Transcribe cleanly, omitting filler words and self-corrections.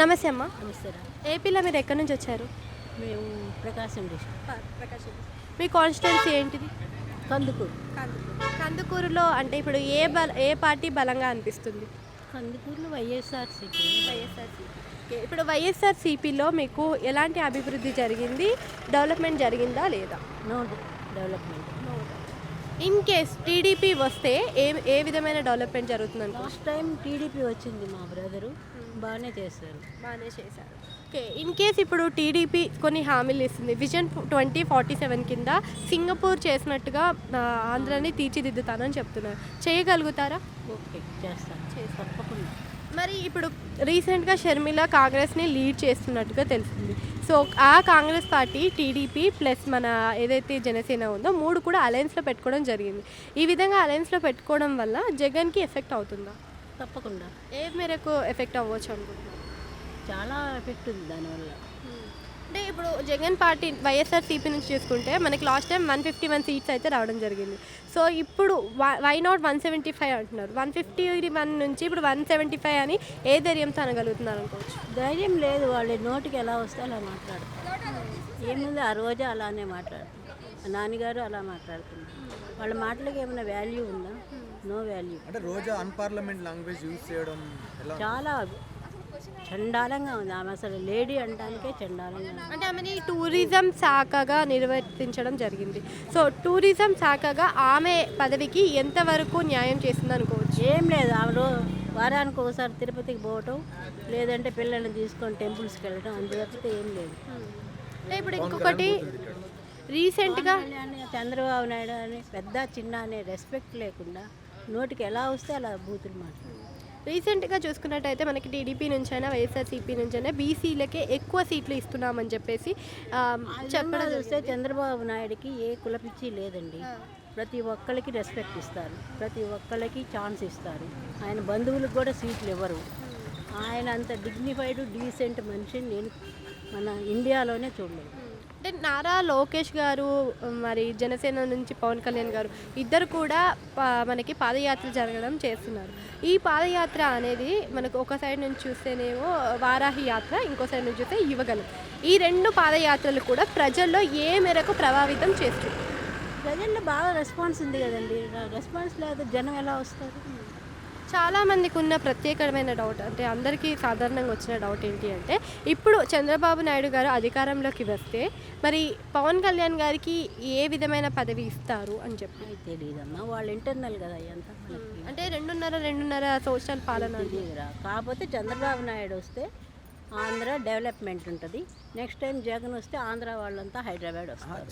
నమస్తే అమ్మ. నమస్తే రా. ఏపీలో మీరు ఎక్కడి నుంచి వచ్చారు? మేము ప్రకాశం డిస్ట్రిక్ట్ మీ కాన్స్టిట్యున్సీ ఏంటిది? కందుకూరు. కందుకూరులో అంటే ఇప్పుడు ఏ పార్టీ బలంగా అనిపిస్తుంది? కందుకూరులో వైఎస్ఆర్సీపీ. ఇప్పుడు వైఎస్ఆర్సీపీలో మీకు ఎలాంటి అభివృద్ధి జరిగింది, డెవలప్మెంట్ జరిగిందా లేదా? No development. In case TDP వస్తే ఏ విధమైన డెవలప్మెంట్ జరుగుతుంది అనుకో? లాస్ట్ టైం టీడీపీ వచ్చింది, మా బ్రదరు బాగానే చేశారు. బాగానే చేశారు. ఓకే, ఇన్ కేస్ ఇప్పుడు టీడీపీ కొన్ని హామీలు ఇస్తుంది. విజన్ 2047 కింద సింగపూర్ చేసినట్టుగా ఆంధ్రాని తీర్చిదిద్దుతానని చెప్తున్నారు. చేయగలుగుతారా? ఓకే, చేస్తాను. తప్పకుండా. మరి ఇప్పుడు రీసెంట్గా షర్మిల కాంగ్రెస్ని లీడ్ చేస్తున్నట్టుగా తెలిసింది. సో ఆ కాంగ్రెస్ పార్టీ టీడీపీ ప్లస్ మన ఏదైతే జనసేన ఉందో మూడు కూడా అలయన్స్లో పెట్టుకోవడం జరిగింది. ఈ విధంగా అలయన్స్లో పెట్టుకోవడం వల్ల జగన్కి ఎఫెక్ట్ అవుతుందా? తప్పకుండా. ఏ మేరకు ఎఫెక్ట్ అవ్వచ్చు అనుకుంటున్నారు? చాలా ఎఫెక్ట్ ఉంది దానివల్ల. అంటే ఇప్పుడు జగన్ పార్టీ వైఎస్ఆర్సీపీ నుంచి చూసుకుంటే మనకి లాస్ట్ టైం 151 సీట్స్ అయితే రావడం జరిగింది. సో ఇప్పుడు వై నాట్ 175 అంటున్నారు. 151 నుంచి ఇప్పుడు 175 అని ఏ ధైర్యంతో అనగలుగుతున్నారు అనుకోవచ్చు? ధైర్యం లేదు, వాళ్ళ నోటికి ఎలా వస్తే అలా మాట్లాడతారు. ఏముంది, ఆ రోజే అలానే మాట్లాడుతున్నారు. నాన్నగారు అలా మాట్లాడుతున్నారు. వాళ్ళ మాటలకి ఏమైనా వాల్యూ ఉందా? No value. అంటే రోజా అన్పార్లమెంట్ లాంగ్వేజ్ యూజ్ చేయడం చాలా చండాలంగా ఉంది. ఆమె అసలు లేడీ అంటానికే చండాలంగా ఉంది. అంటే ఆమెని టూరిజం శాఖగా నిర్వర్తించడం జరిగింది. సో టూరిజం శాఖగా ఆమె పదవికి ఎంతవరకు న్యాయం చేస్తుంది అనుకోవచ్చు? ఏం లేదు, ఆమె వారానికి ఒకసారి తిరుపతికి పోవటం, లేదంటే పిల్లల్ని తీసుకొని టెంపుల్స్కి వెళ్ళటం, అందువల్ల ఏం లేదు. అంటే ఇప్పుడు ఇంకొకటి రీసెంట్గా చంద్రబాబు నాయుడు అని పెద్ద చిన్న అనే రెస్పెక్ట్ లేకుండా నోటికి ఎలా వస్తే అలా బూతులు మాట్లాడు. రీసెంట్గా చూసుకున్నట్టయితే మనకి టీడీపీ నుంచైనా వైఎస్ఆర్సీపీ నుంచైనా బీసీలకే ఎక్కువ సీట్లు ఇస్తున్నామని చెప్పేసి చెప్పడం చూస్తే చంద్రబాబు నాయుడికి ఏ కులపిచ్చి లేదండి. ప్రతి ఒక్కరికి రెస్పెక్ట్ ఇస్తారు, ప్రతి ఒక్కరికి ఛాన్స్ ఇస్తారు. ఆయన బంధువులకు కూడా సీట్లు ఇవ్వరు. ఆయన అంత డిగ్నిఫైడ్ డీసెంట్ మనిషిని నేను మన ఇండియాలోనే చూడలేదు. అంటే నారా లోకేష్ గారు మరి జనసేన నుంచి పవన్ కళ్యాణ్ గారు ఇద్దరు కూడా మనకి పాదయాత్ర జరగడం చేస్తున్నారు. ఈ పాదయాత్ర అనేది మనకు ఒక సైడ్ నుంచి చూస్తేనేమో వారాహి యాత్ర, ఇంకో సైడ్ నుంచి చూస్తే యువగలం. ఈ రెండు పాదయాత్రలు కూడా ప్రజల్లో ఏ మేరకు ప్రభావితం చేస్తుంది? ప్రజల్లో బాగా రెస్పాన్స్ ఉంది కదండి. రెస్పాన్స్ లేదు, జనం ఎలా వస్తారు? చాలామందికి ఉన్న ప్రత్యేకమైన డౌట్, అంటే అందరికీ సాధారణంగా వచ్చిన డౌట్ ఏంటి అంటే, ఇప్పుడు చంద్రబాబు నాయుడు గారు అధికారంలోకి వస్తే మరి పవన్ కళ్యాణ్ గారికి ఏ విధమైన పదవి ఇస్తారు అని చెప్పి. తెలియదమ్మా, వాళ్ళు ఇంటర్నల్ కదా అంతా. అంటే రెండున్నర సంవత్సరాల పాలన తెలియదురా. కాకపోతే చంద్రబాబు నాయుడు వస్తే ఆంధ్ర డెవలప్మెంట్ ఉంటుంది. నెక్స్ట్ టైం జగన్ వస్తే ఆంధ్ర వాళ్ళంతా హైదరాబాద్ వస్తారు.